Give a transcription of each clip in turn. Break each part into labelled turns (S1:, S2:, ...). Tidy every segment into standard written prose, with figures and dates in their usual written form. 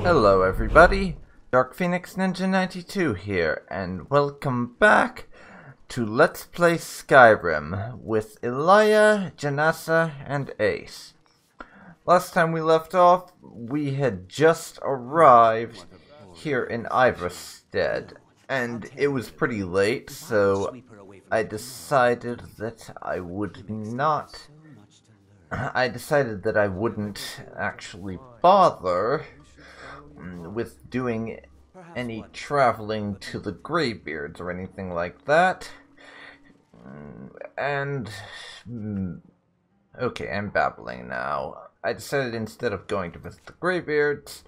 S1: Hello everybody, Dark Phoenix Ninja 92 here, and welcome back to Let's Play Skyrim with Elia, Janessa, and Ace. Last time we left off, we had just arrived here in Iverstead, and it was pretty late, so I decided that I wouldn't actually bother with doing any traveling to the Greybeards or anything like that. And okay, I'm babbling now. I decided instead of going to visit the Greybeards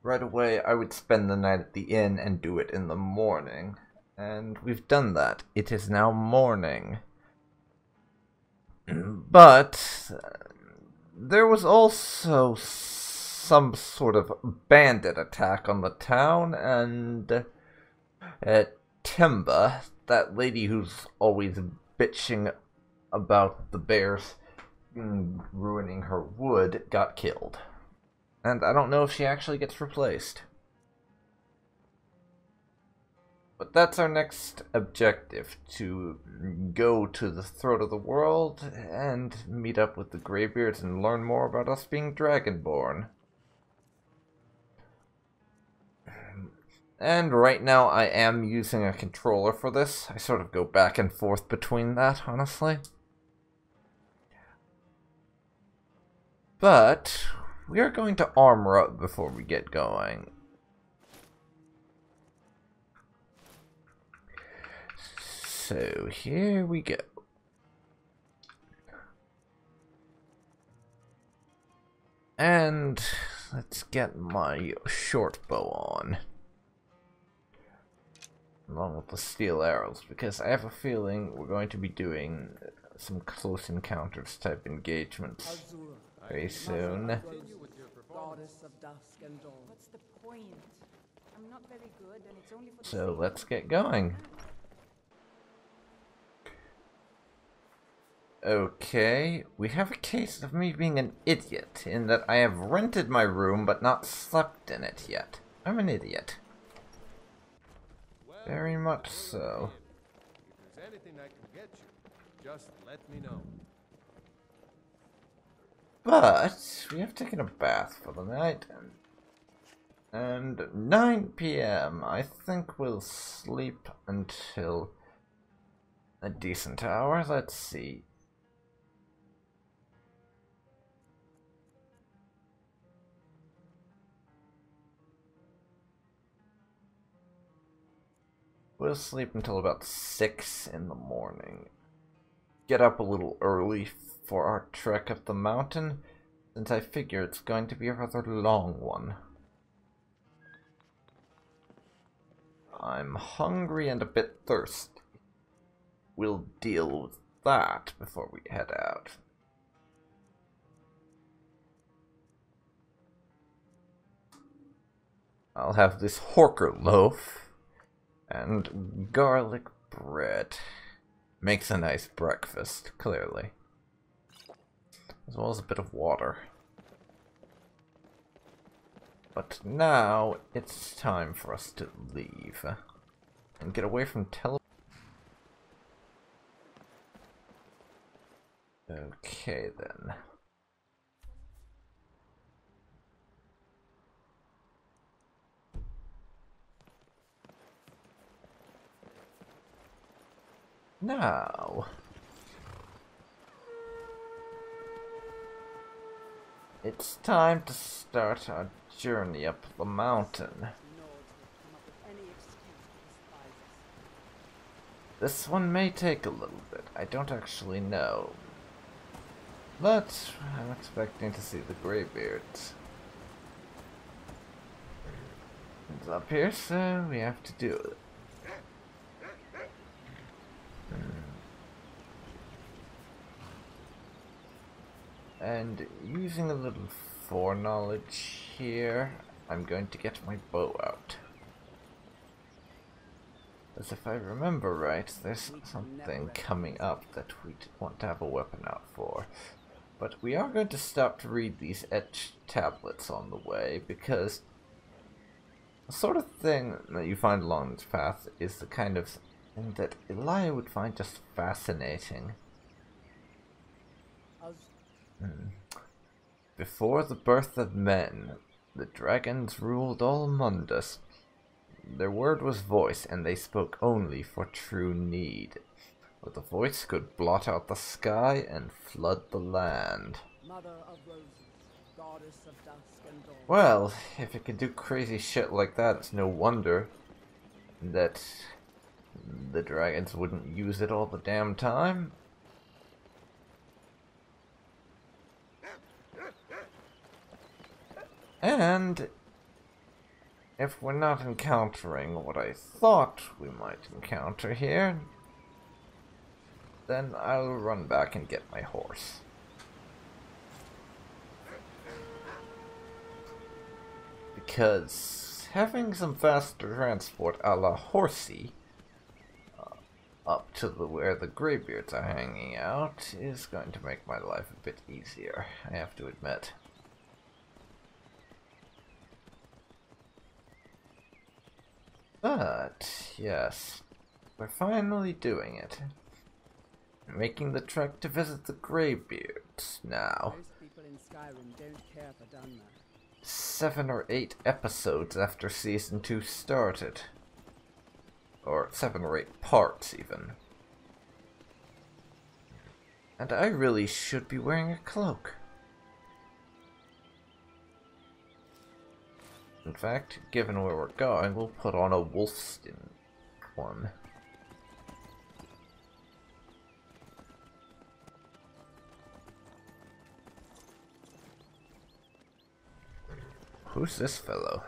S1: right away, I would spend the night at the inn and do it in the morning. And we've done that. It is now morning. But there was also some sort of bandit attack on the town, and Timba, that lady who's always bitching about the bears ruining her wood, got killed. And I don't know if she actually gets replaced. But that's our next objective, to go to the throat of the world and meet up with the Greybeards and learn more about us being Dragonborn. And right now I am using a controller for this. I sort of go back and forth between that, honestly. But we are going to armor up before we get going. So here we go. And let's get my short bow on, along with the steel arrows, because I have a feeling we're going to be doing some close encounters type engagements very soon. So let's get going. Okay, we have a case of me being an idiot, in that I have rented my room but not slept in it yet. I'm an idiot. Very much so.
S2: If there's anything I can get you, just let me know.
S1: But we have taken a bath for the night, and 9 PM. I think we'll sleep until a decent hour. Let's see. We'll sleep until about 6 in the morning. Get up a little early for our trek up the mountain, since I figure it's going to be a rather long one. I'm hungry and a bit thirsty. We'll deal with that before we head out. I'll have this Horker loaf and garlic bread. Makes a nice breakfast, clearly. As well as a bit of water. But now it's time for us to leave and get away from Okay then. Now, it's time to start our journey up the mountain. This one may take a little bit, I don't actually know. But I'm expecting to see the Greybeards. It's up here, so we have to do it. And using a little foreknowledge here, I'm going to get my bow out. As if I remember right, there's something coming up that we want to have a weapon out for. But we are going to stop to read these etched tablets on the way, because The sort of thing that you find along this path is the kind of thing that Elia would find just fascinating. Before the birth of men, the dragons ruled all Mundus. Their word was voice, and they spoke only for true need. But the voice could blot out the sky and flood the land.
S3: Mother of roses, goddess of dusk and dawn.
S1: Well, if it can do crazy shit like that, it's no wonder that the dragons wouldn't use it all the damn time. And if we're not encountering what I thought we might encounter here, then I'll run back and get my horse. Because having some faster transport a la horsey up to where the greybeards are hanging out is going to make my life a bit easier, I have to admit. But, yes, we're finally doing it. Making the trek to visit the Greybeards now.
S3: Most people in Skyrim don't care for Dunmer.
S1: 7 or 8 episodes after Season 2 started. Or 7 or 8 parts, even. And I really should be wearing a cloak. In fact, given where we're going, we'll put on a wolfskin one. Who's this fellow?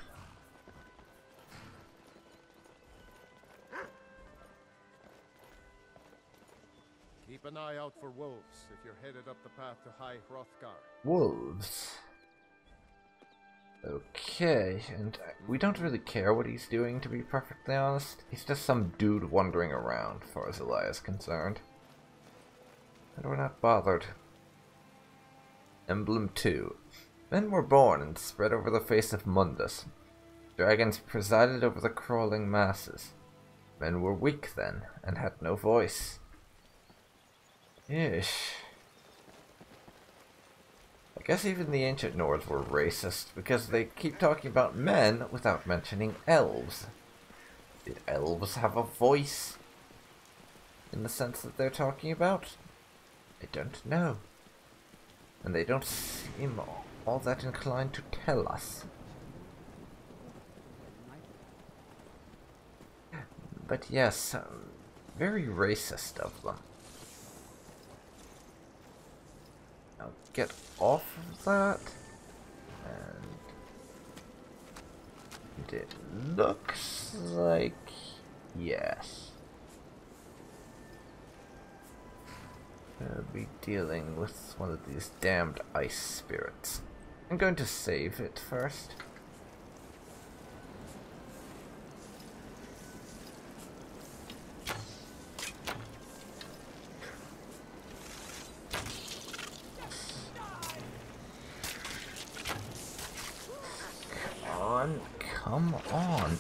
S2: Keep an eye out for wolves if you're headed up the path to High Hrothgar.
S1: Wolves. Okay, and we don't really care what he's doing, to be perfectly honest. He's just some dude wandering around, as far as Elia is concerned. And we're not bothered. Emblem 2. Men were born and spread over the face of Mundus. Dragons presided over the crawling masses. Men were weak then, and had no voice. Ish. I guess even the ancient Nords were racist, because they keep talking about men without mentioning elves. Did elves have a voice? In the sense that they're talking about? I don't know. And they don't seem all that inclined to tell us. But yes, very racist of them. Now get off of that, and it looks like yes. I'll be dealing with one of these damned ice spirits. I'm going to save it first. Come on.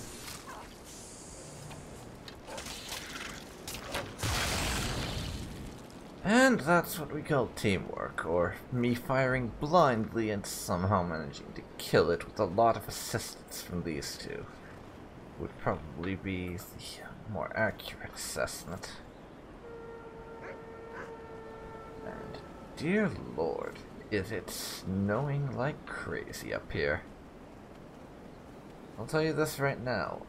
S1: And that's what we call teamwork, or me firing blindly and somehow managing to kill it with a lot of assistance from these two. Would probably be the more accurate assessment. And dear lord, is it snowing like crazy up here. I'll tell you this right now.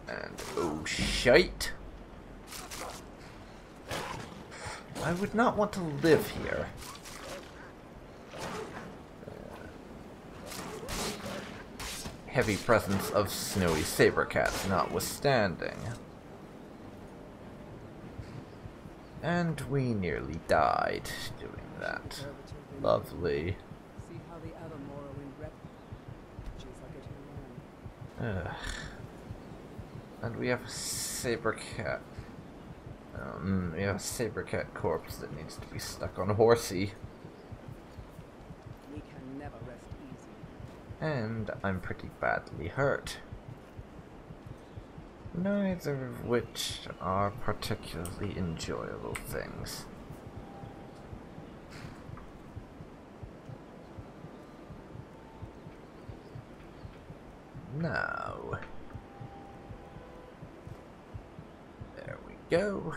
S1: And oh shite! I would not want to live here. Heavy presence of snowy saber cats notwithstanding. And we nearly died doing that. Lovely.
S3: See how the other Morrowind rep. She's like a two man.
S1: And we have a saber cat. We have a saber cat corpse that needs to be stuck on horsey.
S3: We can never rest easy.
S1: And I'm pretty badly hurt. neither of which are particularly enjoyable things. Now, there we go.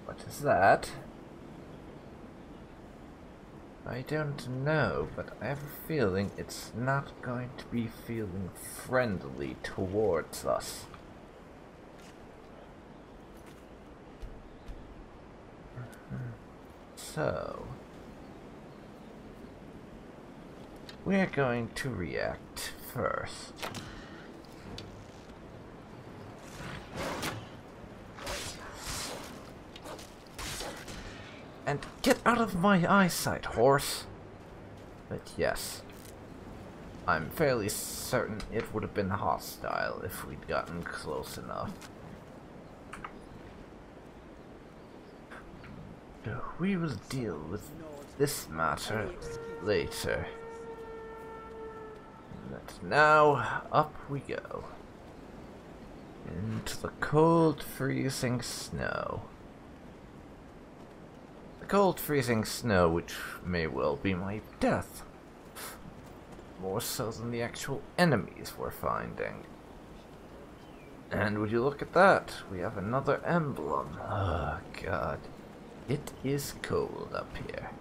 S1: What is that? I don't know, but I have a feeling it's not going to be feeling friendly towards us. So, we're going to react first. And get out of my eyesight, horse! But yes, I'm fairly certain it would have been hostile if we'd gotten close enough. We will deal with this matter later. But now, up we go. Into the cold, freezing snow. The cold, freezing snow, which may well be my death. More so than the actual enemies we're finding. And would you look at that? We have another emblem. Oh, God. It is cold up here.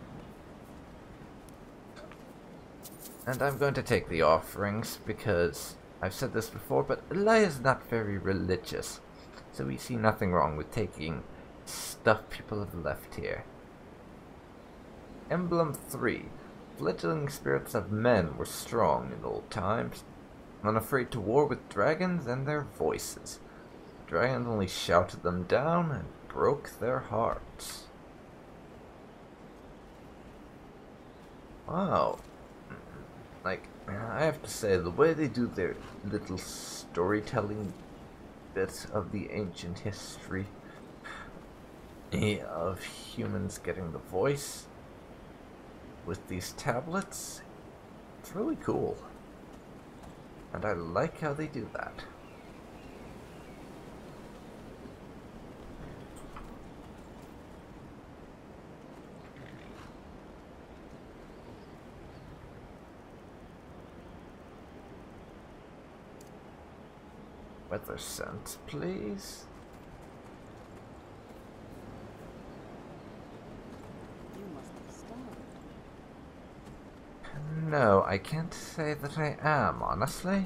S1: And I'm going to take the offerings because I've said this before, but Elia is not very religious. So we see nothing wrong with taking stuff people have left here. Emblem 3. Fledgling spirits of men were strong in old times, unafraid to war with dragons and their voices. Dragons only shouted them down and broke their hearts. Wow. Like, I have to say, the way they do their little storytelling bit of the ancient history of humans getting the voice with these tablets, it's really cool. And I like how they do that. Weather sense, please.
S3: You must be starved.
S1: No, I can't say that I am, honestly.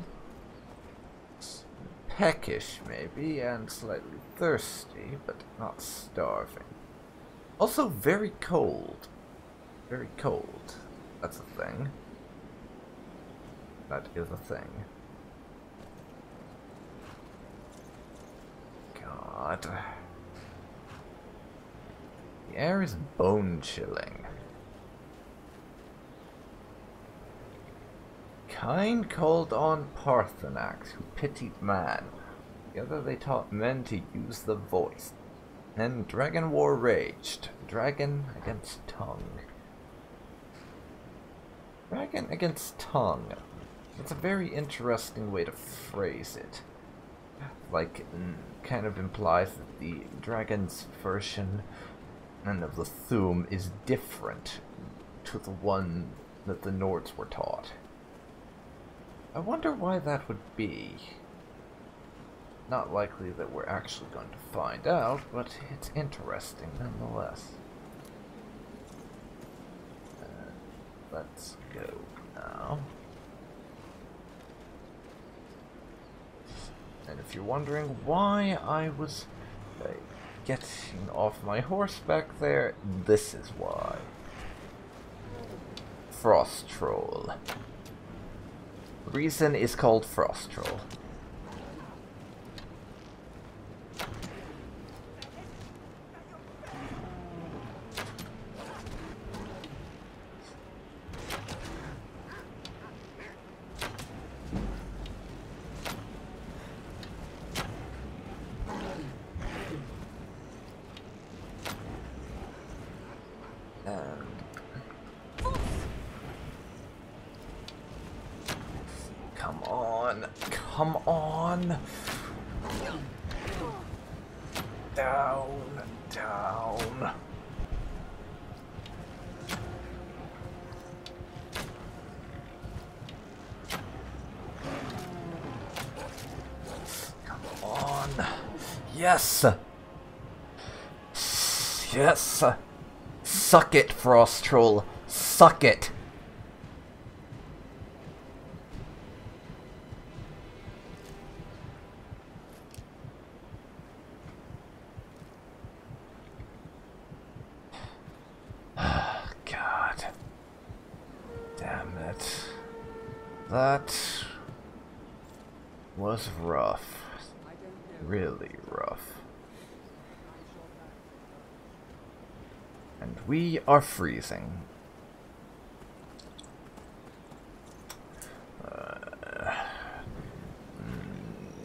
S1: Peckish, maybe, and slightly thirsty, but not starving. Also very cold. Very cold. That's a thing. That is a thing. God. The air is bone-chilling. Kind called on Parthenax, who pitied man. Together they taught men to use the voice. Then dragon war raged. Dragon against tongue. Dragon against tongue. That's a very interesting way to phrase it. Like, kind of implies that the dragon's version and of the Thuum is different to the one that the Nords were taught. I wonder why that would be. Not likely that we're actually going to find out, but it's interesting nonetheless. Let's go now. And if you're wondering why I was getting off my horse back there, this is why. Frost Troll. The reason is called Frost Troll. Come on. Come on. Down. Down. Come on. Yes. Yes. Suck it, Frost Troll. Suck it. God. Damn it. That was rough. Really rough. And we are freezing.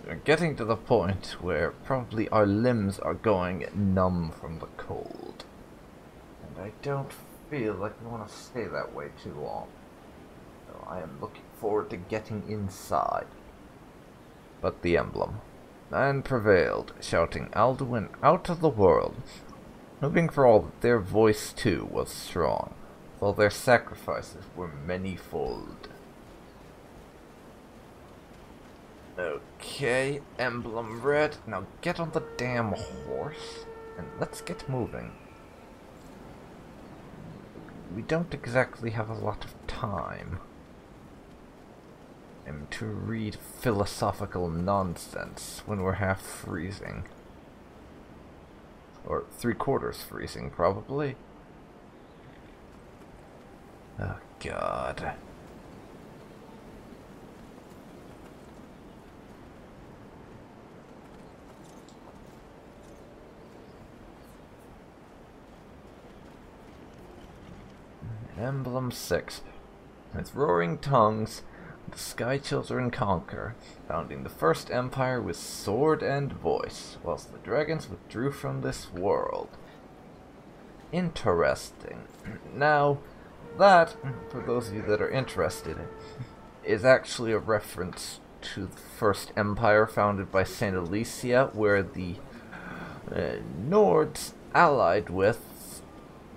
S1: We're getting to the point where probably our limbs are going numb from the cold. And I don't feel like we want to stay that way too long. So I am looking forward to getting inside. But the emblem man prevailed, shouting Alduin out of the world, hoping for all that their voice too was strong, while their sacrifices were many-fold. Okay, emblem red. Now get on the damn horse, and let's get moving. We don't exactly have a lot of time. And to read philosophical nonsense when we're half freezing. Or 3/4 freezing, probably. Oh, God. Emblem 6. With roaring tongues, the Sky Children conquer, founding the first empire with sword and voice, whilst the dragons withdrew from this world. Interesting. Now, that, for those of you that are interested, is actually a reference to the first empire founded by Saint Alicia, where the Nords allied with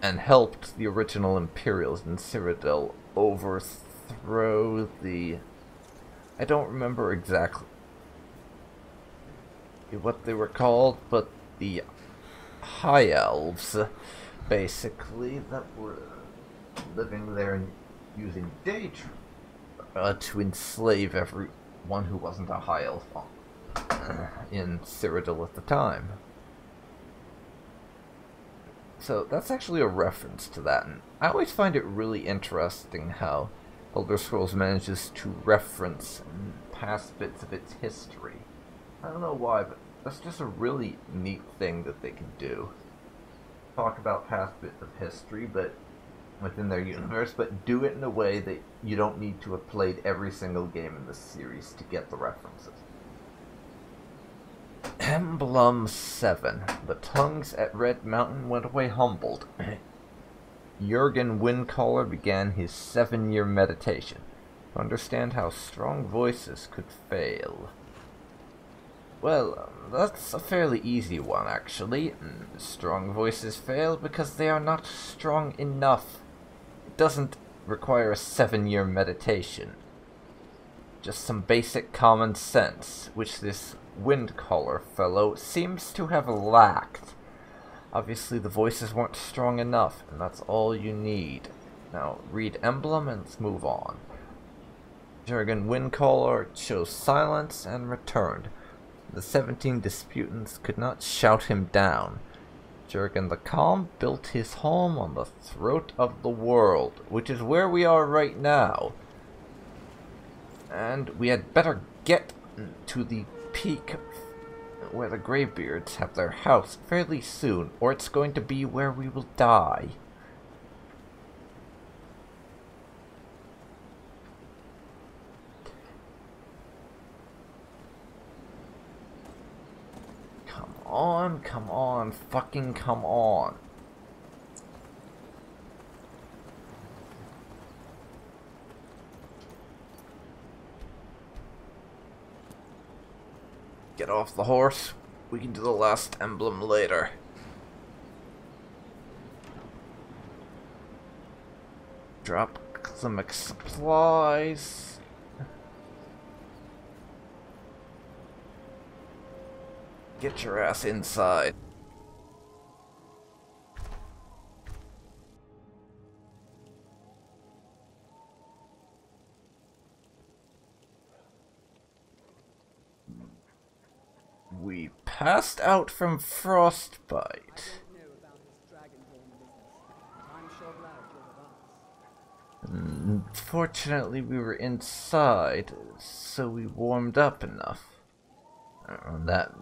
S1: and helped the original Imperials in Cyrodiil overthrow the... I don't remember exactly what they were called, but the High Elves, basically, that were living there and using Daedra to enslave everyone who wasn't a High Elf in Cyrodiil at the time. So that's actually a reference to that, and I always find it really interesting how Elder Scrolls manages to reference past bits of its history. I don't know why, but that's just a really neat thing that they can do. Talk about past bits of history, but within their universe, but do it in a way that you don't need to have played every single game in the series to get the references. Emblem 7. The tongues at Red Mountain went away humbled. Jurgen Windcaller began his 7-year meditation to understand how strong voices could fail. Well, that's a fairly easy one, actually. Strong voices fail because they are not strong enough. It doesn't require a 7-year meditation. Just some basic common sense, which this Windcaller fellow seems to have lacked. Obviously the voices weren't strong enough, and that's all you need. Now read emblem and let's move on. Jurgen Windcaller chose silence and returned. The 17 disputants could not shout him down. Jurgen the Calm built his home on the throat of the world, which is where we are right now. And we had better get to the peak where the Greybeards have their house fairly soon, or it's going to be where we will die. Come on, fucking come on. Get off the horse. We can do the last emblem later. Drop some supplies. Get your ass inside. We passed out from frostbite.
S3: I don't know about this dragonborn business. I'm sure glad you're with us.
S1: Fortunately, we were inside, so we warmed up enough.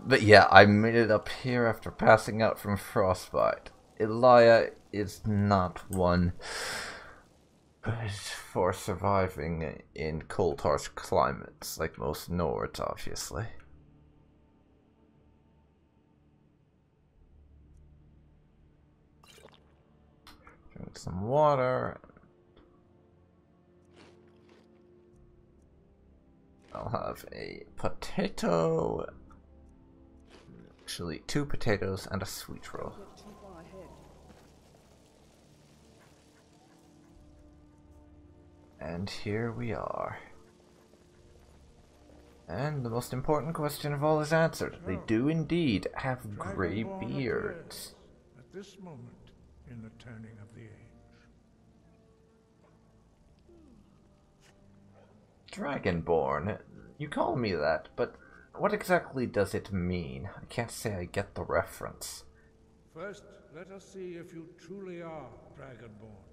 S1: But yeah, I made it up here after passing out from frostbite. Elia is not one for surviving in cold, harsh climates like most Nords, obviously. Drink some water. I'll have a potato. Actually, 2 potatoes and a sweet roll.
S3: Look too far ahead.
S1: And here we are. And the most important question of all is answered. They do indeed have gray beards.
S2: At this moment in the turning of the age.
S1: Dragonborn. You call me that, but what exactly does it mean? I can't say I get the reference.
S2: First, let us see if you truly are Dragonborn.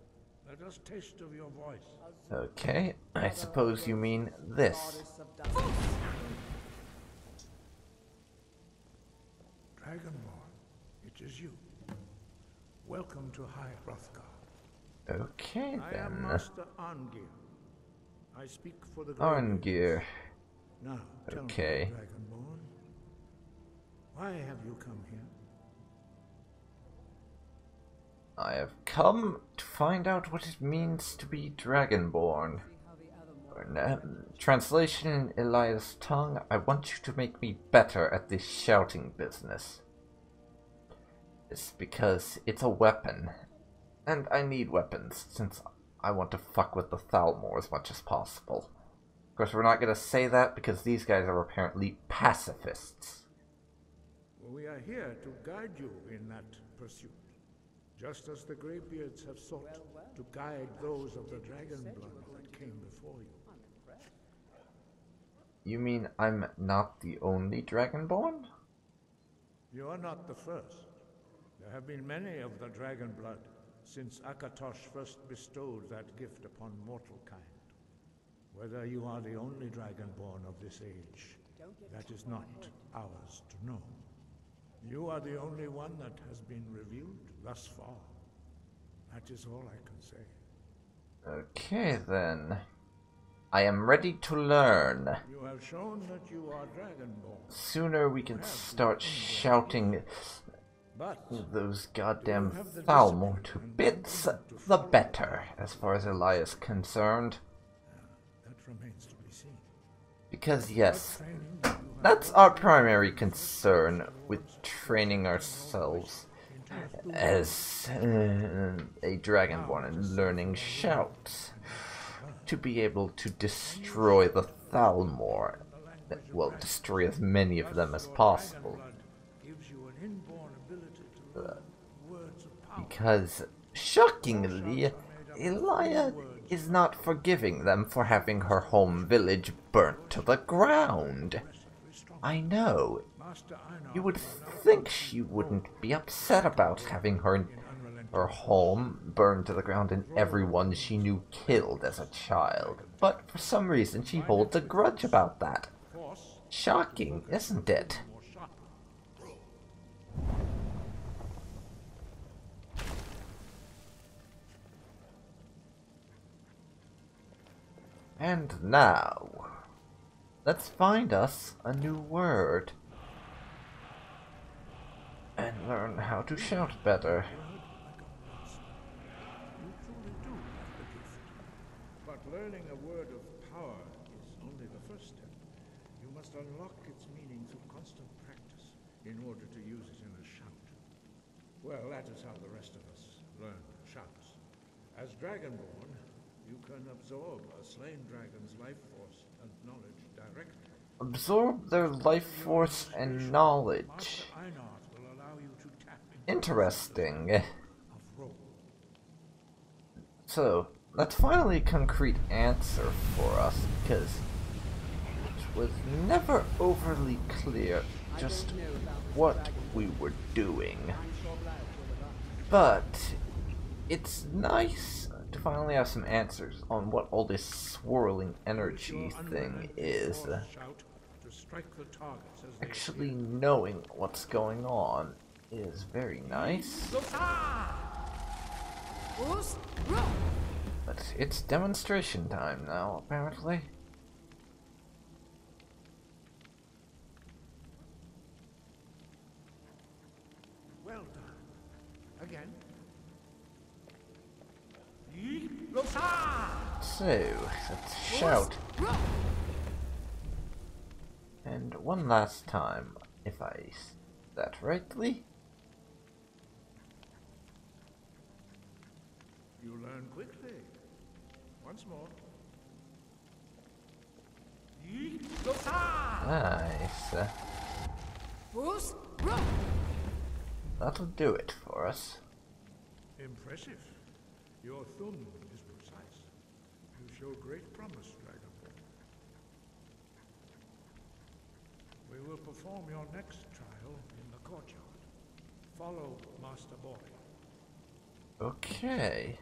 S2: Let us taste of your voice.
S1: Okay, I suppose you mean this.
S3: Goddess of dust.
S2: Dragonborn, it is you. Welcome to High Hrothgar.
S1: Okay
S2: I am
S1: then.
S2: Master Arngir. I speak for the
S1: Arngir.
S2: Now, tell
S1: Okay.
S2: me, Dragonborn, why have you come here?
S1: I have come to find out what it means to be Dragonborn. Translation in Elia's tongue, I want you to make me better at this shouting business. It's because it's a weapon, and I need weapons, since I want to fuck with the Thalmor as much as possible. Of course, we're not going to say that because these guys are apparently pacifists.
S2: We are here to guide you in that pursuit, just as the Greybeards have sought to guide those of the dragon blood that came before you.
S1: You mean I'm not the only Dragonborn?
S2: You are not the first. There have been many of the dragon blood since Akatosh first bestowed that gift upon mortal kind. Whether you are the only Dragonborn of this age, that is not ours to know. You are the only one that has been revealed thus far. That is all I can say.
S1: Okay then. I am ready to learn.
S2: You have shown that you are Dragonborn.
S1: Sooner we can start shouting
S2: But
S1: those goddamn Thalmor to bits, the better, as far as Elia is concerned.
S2: that remains to be seen.
S1: Because yes, that's our primary concern with training ourselves as a Dragonborn and learning shouts. To be able to destroy the Thalmor. Well, destroy as many of them as possible.
S2: Gives you an inborn ability to learn words of power.
S1: Because, shockingly, Elia is not forgiving them for having her home village burnt to the ground. I know. You would think she wouldn't be upset about having her home burned to the ground and everyone she knew killed as a child. But for some reason she holds a grudge about that. Shocking, isn't it? And now, let's find us a new word. And learn how to shout better.
S2: You truly do have the gift. But learning a word of power is only the first step. You must unlock its meaning through constant in order to use it in a shout. Well, that is how the rest of us learn shouts. As Dragonborn, you can absorb a slain dragon's life force and knowledge directly.
S1: Absorb their life force and knowledge.
S2: Will allow you to tap into
S1: Interesting.
S2: of role.
S1: So, that's finally a concrete answer for us, because it was never overly clear just what we were doing. But it's nice to finally have some answers on what all this swirling energy thing is. Actually knowing what's going on is very nice. But it's demonstration time now, apparently.
S2: Well done. Again.
S1: So, let's shout. And one last time, if I say that rightly.
S2: You learn quickly. Once more.
S1: Nice. That'll do it for us.
S2: Impressive. Your thumb is precise. You show great promise, Dragonborn. We will perform your next trial in the courtyard. Follow Master Boy.
S1: Okay.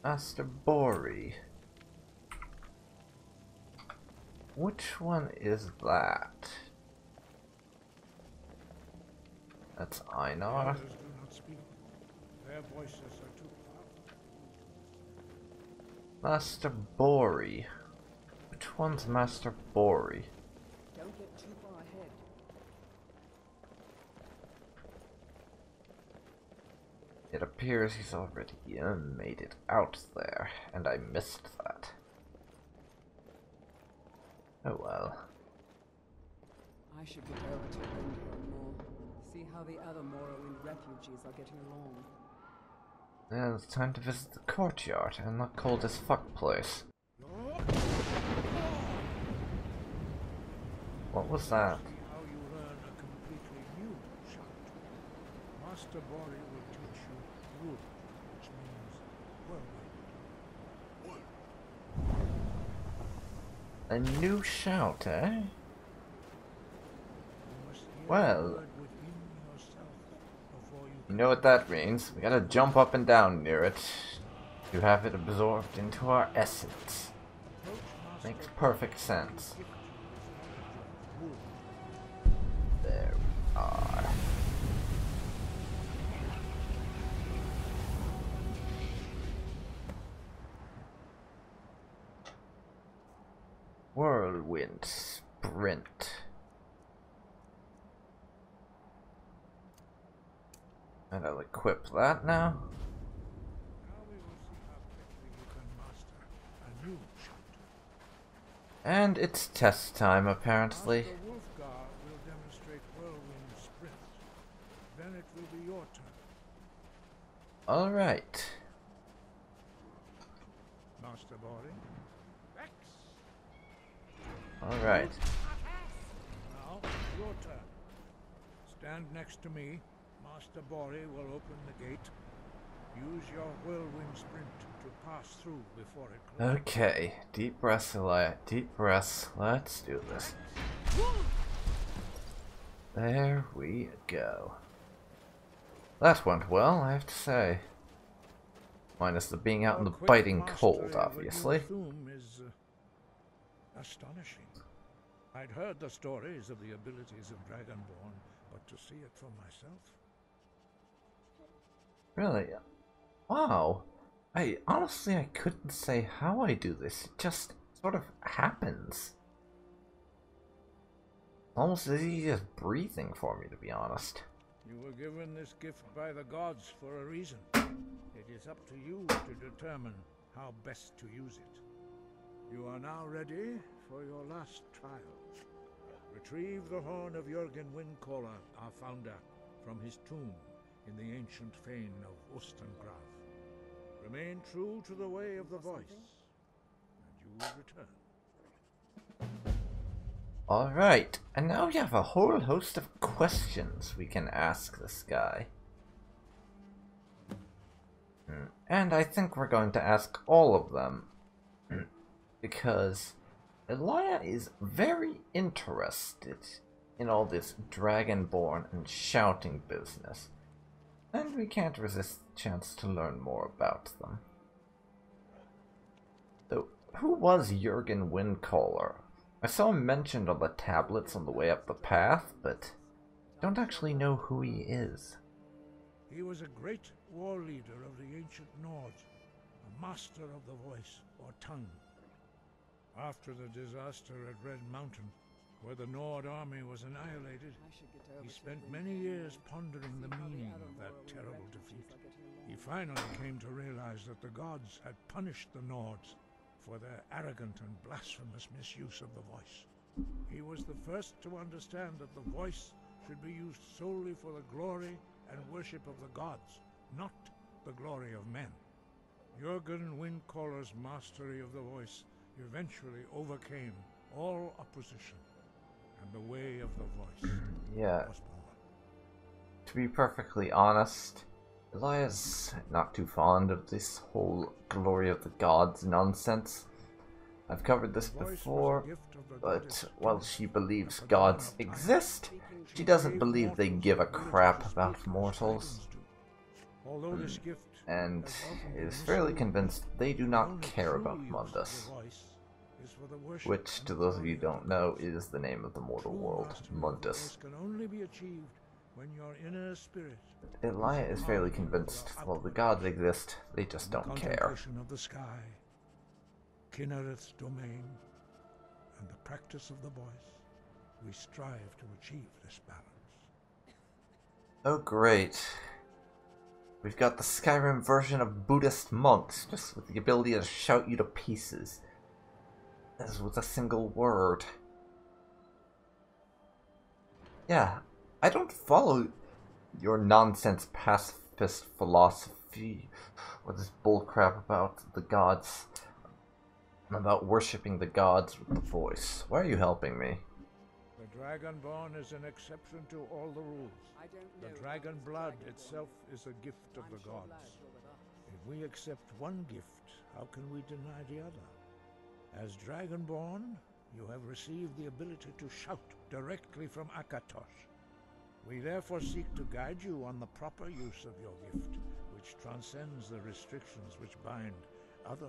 S1: Master Bori. Which one is that? That's Einar.
S2: Others do not speak. Their voices are too loud.
S1: Master Bori. Which one's Master Bori?
S3: Don't get too far ahead.
S1: It appears he's already made it out there, and I missed that. Oh well.
S3: I should get over to Elia more. See how the other Morrowind refugees are getting along.
S1: Yeah, it's time to visit the courtyard and that cold as fuck place. What was that?
S2: See how you learn a completely new shout. Master Bori will teach you wood, which means whirlwind.
S1: A new shout, eh?
S2: You must hear
S1: Well,
S2: the word within yourself before
S1: you know what that means. We gotta jump up and down near it to have it absorbed into our essence.
S2: approach Master
S1: Makes perfect sense.
S2: Gift you with wood.
S1: There we are. Whirlwind sprint. And I'll equip that now.
S2: Now we will see how quickly you can master a new shout.
S1: And it's test time, apparently.
S2: Master Wolfgar will demonstrate whirlwind sprint. Then it will be your turn.
S1: Alright.
S2: Master Bori. Rex.
S1: Alright.
S2: Now, your turn. Stand next to me. Master Bori will open the gate. Use your whirlwind sprint to pass through before it closes.
S1: Okay. Deep breaths, Elia. Deep breaths. Let's do this. There we go. That went well, I have to say. Minus the being out in the
S2: Your quick
S1: biting
S2: mastery
S1: cold,
S2: of a new
S1: obviously.
S2: thum is astonishing. I'd heard the stories of the abilities of Dragonborn, but to see it for myself.
S1: Really? Wow. I couldn't say how I do this. It just sort of happens. Almost as easy as breathing for me, to be honest.
S2: You were given this gift by the gods for a reason. It is up to you to determine how best to use it. You are now ready for your last trial. Retrieve the horn of Jürgen Windcaller, our founder, from his tomb in the ancient fane of Ostengraf. Remain true to the way of the voice, and you will return.
S1: Alright, and now we have a whole host of questions we can ask this guy. And I think we're going to ask all of them. Because Elia is very interested in all this dragonborn and shouting business. And we can't resist the chance to learn more about them. So, who was Jürgen Windcaller? I saw him mentioned on the tablets on the way up the path, but don't actually know who he is.
S2: He was a great war leader of the ancient Nords, a master of the voice, or tongue. After the disaster at Red Mountain, where the Nord army was annihilated, he spent many years pondering the meaning of that terrible defeat. He finally came to realize that the gods had punished the Nords for their arrogant and blasphemous misuse of the voice. He was the first to understand that the voice should be used solely for the glory and worship of the gods, not the glory of men. Jürgen Windcaller's mastery of the voice eventually overcame all opposition, and the way of the voice was born.
S1: To be perfectly honest, Elia's not too fond of this whole glory of the gods nonsense. I've covered this before, but while she believes gods exist, she doesn't believe they give a crap about mortals, and is fairly convinced they do not care about Mundus, which, to those of you who don't know, is the name of the mortal world, Mundus. Elia is fairly convinced, well, the gods exist, they just don't care.
S2: Of the sky, Kinnereth's domain, and the practice of the voice, we strive to achieve this balance.
S1: Oh great. We've got the Skyrim version of Buddhist monks, just with the ability to shout you to pieces. As with a single word. Yeah, I don't follow your nonsense pacifist philosophy, or this bullcrap about the gods, about worshipping the gods with the voice. Why are you helping me?
S2: The Dragonborn is an exception to all the rules. The dragon blood itself is a gift of the gods. If we accept one gift, how can we deny the other? As Dragonborn, you have received the ability to shout directly from Akatosh. We therefore seek to guide you on the proper use of your gift, which transcends the restrictions which bind other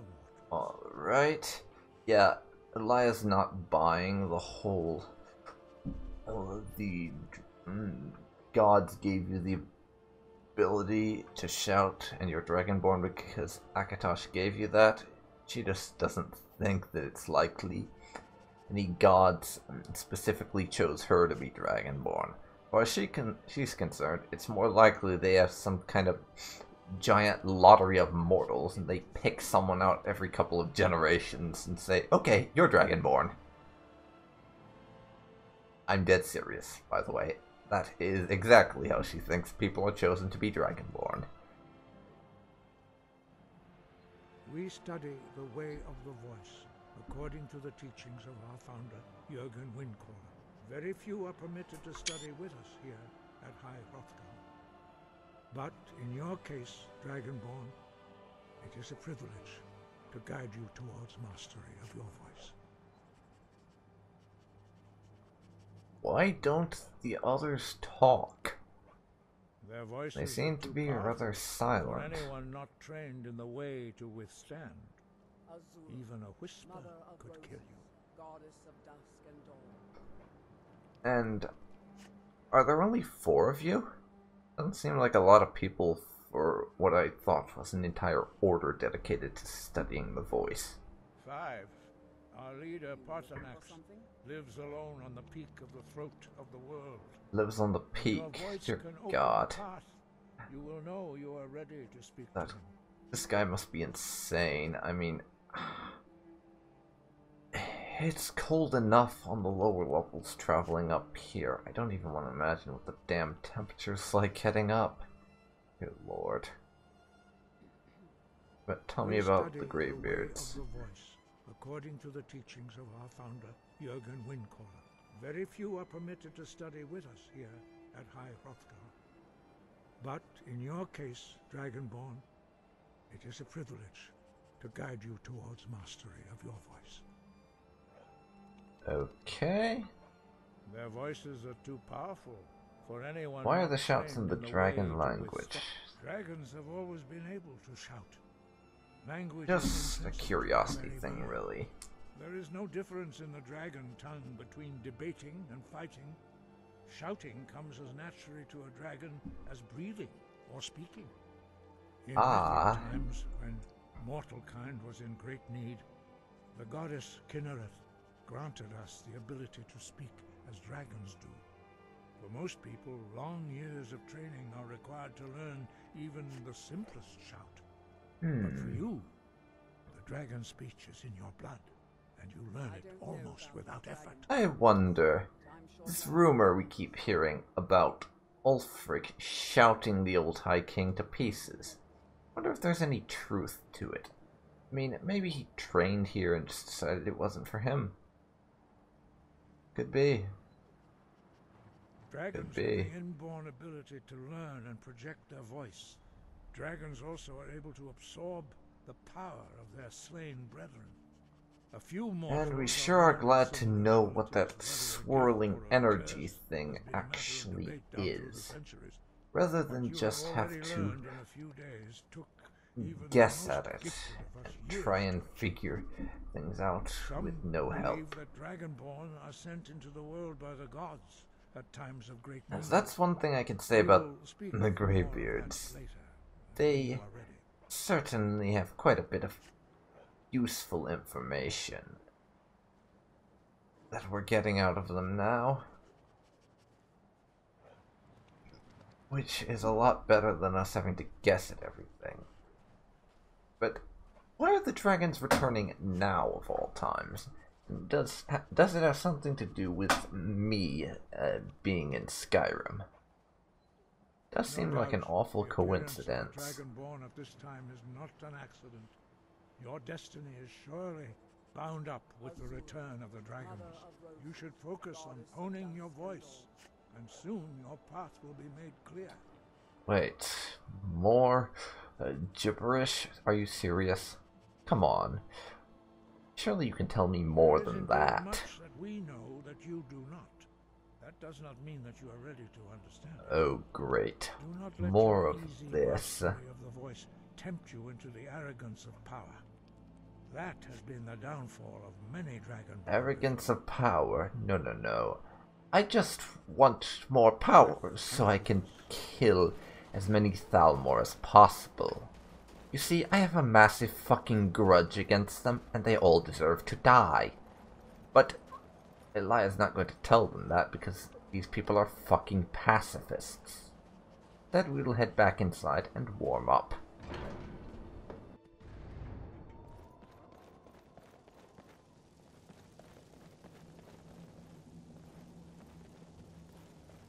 S2: mortals.
S1: Alright. Yeah, Elia's not buying the whole... the gods gave you the ability to shout and you're Dragonborn because Akatosh gave you that. She just doesn't think that it's likely any gods specifically chose her to be Dragonborn. Or as she's concerned, it's more likely they have some kind of giant lottery of mortals and they pick someone out every couple of generations and say, okay, you're Dragonborn. I'm dead serious, by the way. That is exactly how she thinks people are chosen to be Dragonborn.
S2: We study the way of the voice, according to the teachings of our founder, Jürgen Windcaller. Very few are permitted to study with us here at High Hrothgar. But in your case, Dragonborn, it is a privilege to guide you towards mastery of your voice.
S1: Why don't the others talk?
S2: Their voices
S1: They seem to be rather silent.
S2: For anyone not trained in the way to withstand, even a whisper could kill you.
S3: Goddess of dusk and dawn.
S1: And are there only 4 of you? Doesn't seem like a lot of people for what I thought was an entire order dedicated to studying the voice.
S2: 5. Our leader, Parthenax, lives alone on the peak of the throat of the world.
S1: Lives on the peak. Dear God.
S2: You will know you are ready to speak
S1: That,
S2: to him.
S1: this guy must be insane. I mean... It's cold enough on the lower levels traveling up here. I don't even want to imagine what the damn temperature's like heading up. Good lord. But tell me about the Greybeards.
S2: The way of the voice, according to the teachings of our founder, Jürgen Windcaller. Very few are permitted to study with us here at High Hrothgar. But in your case, Dragonborn, it is a privilege to guide you towards mastery of your voice.
S1: Okay.
S2: Their voices are too powerful for anyone.
S1: Why are the shouts in the dragon language?
S2: Dragons have always been able to shout. Language
S1: Just a curiosity thing, really.
S2: There is no difference in the dragon tongue between debating and fighting. Shouting comes as naturally to a dragon as breathing or speaking. In times when mortal kind was in great need, the goddess Kinnereth granted us the ability to speak as dragons do. For most people, long years of training are required to learn even the simplest shout. But for you, the dragon speech is in your blood, and you learn it almost without effort.
S1: I wonder, this rumor we keep hearing about Ulfric shouting the old High King to pieces. I wonder if there's any truth to it. I mean, maybe he trained here and just decided it wasn't for him. Could be.
S2: Dragons have the inborn ability to learn and project their voice. Dragons also are able to absorb the power of their slain brethren. A few more.
S1: And we sure are glad to know what that swirling energy thing actually is, rather than just have to guess at it, try and figure things out with no help.
S2: Dragonborn are sent into the world by the gods at times of great need.
S1: That's one thing I can say about the Greybeards. They certainly have quite a bit of useful information that we're getting out of them now, which is a lot better than us having to guess at everything. But why are the dragons returning now of all times? Does it have something to do with me being in Skyrim? Does seem like an awful coincidence.
S2: Dragonborn at this time is not an accident. Your destiny is surely bound up with the return of the dragons. You should focus on honing your voice, and soon your path will be made clear.
S1: Wait, more gibberish? Are you serious? Come on. Surely you can tell me more than that.
S2: Much that we know that you do not. That does not mean that you are ready to understand.
S1: Oh, great.
S2: Do not let
S1: More
S2: your
S1: of
S2: easy
S1: this.
S2: mastery of the voice tempt you into the arrogance of power. That has been the downfall of many dragon.
S1: Arrogance of power? No, no, no. I just want more power so I can kill as many Thalmor as possible. You see, I have a massive fucking grudge against them, and they all deserve to die. But Elia's not going to tell them that because these people are fucking pacifists. Instead, we'll head back inside and warm up.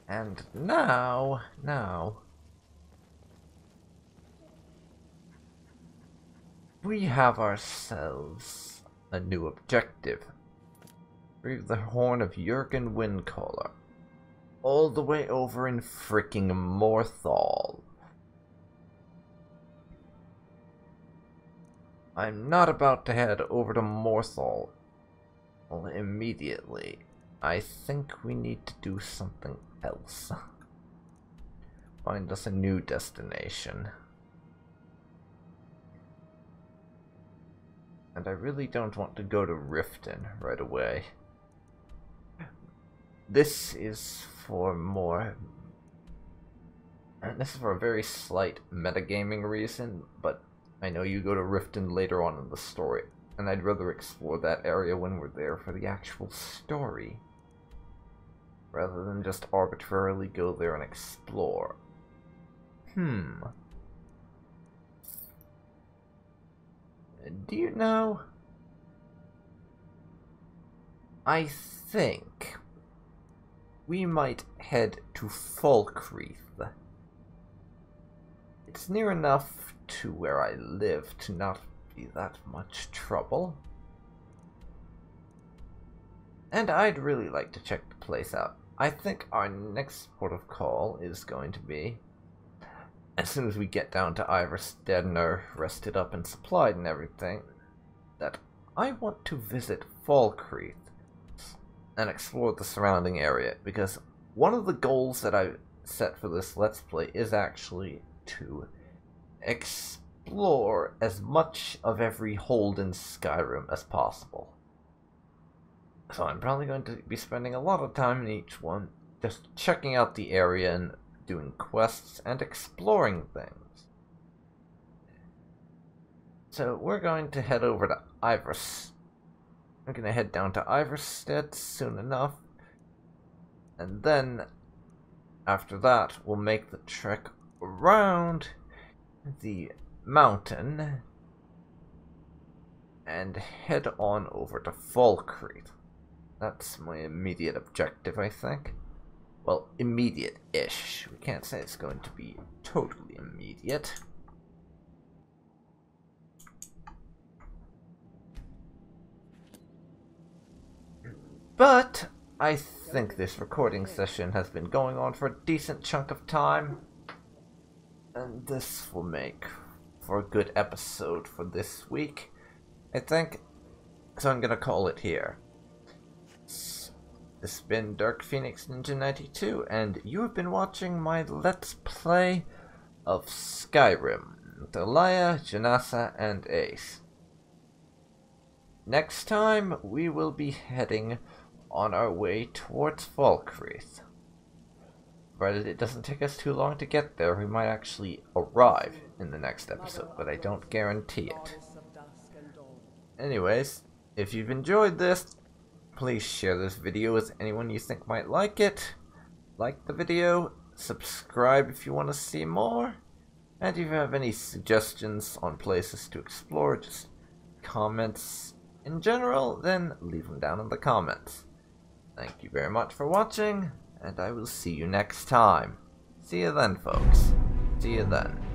S1: And now, we have ourselves a new objective. Retrieve the horn of Jürgen Windcaller. All the way over in fricking Morthal. I'm not about to head over to Morthal immediately. I think we need to do something else. Find us a new destination. And I really don't want to go to Riften right away. This is for more... This is for a very slight metagaming reason, but I know you go to Riften later on in the story, and I'd rather explore that area when we're there for the actual story, rather than just arbitrarily go there and explore. Do you know? I think we might head to Falkreath. It's near enough to where I live to not be that much trouble. And I'd really like to check the place out. I think our next port of call is going to be, as soon as we get down to Iverstead and are rested up and supplied and everything, that I want to visit Falkreath and explore the surrounding area, because one of the goals that I've set for this Let's Play is actually to explore as much of every hold in Skyrim as possible. So I'm probably going to be spending a lot of time in each one, just checking out the area and doing quests and exploring things. So we're going to head over to Iverstead. I'm going to head down to Iverstead soon enough, and then after that we'll make the trek around the mountain and head on over to Falkreath. That's my immediate objective, I think. Well, immediate-ish. We can't say it's going to be totally immediate. But I think this recording session has been going on for a decent chunk of time, and this will make for a good episode for this week, I think. So I'm gonna call it here. This has been Dark Phoenix Ninja 92, and you have been watching my Let's Play of Skyrim with Elia, Janasa, and Ace. Next time, we will be heading on our way towards Falkreath. Provided it doesn't take us too long to get there, we might actually arrive in the next episode, but I don't guarantee it. Anyways, if you've enjoyed this, please share this video with anyone you think might like it. Like the video, subscribe if you want to see more, and if you have any suggestions on places to explore, just comments in general, then leave them down in the comments. Thank you very much for watching, and I will see you next time. See you then, folks. See you then.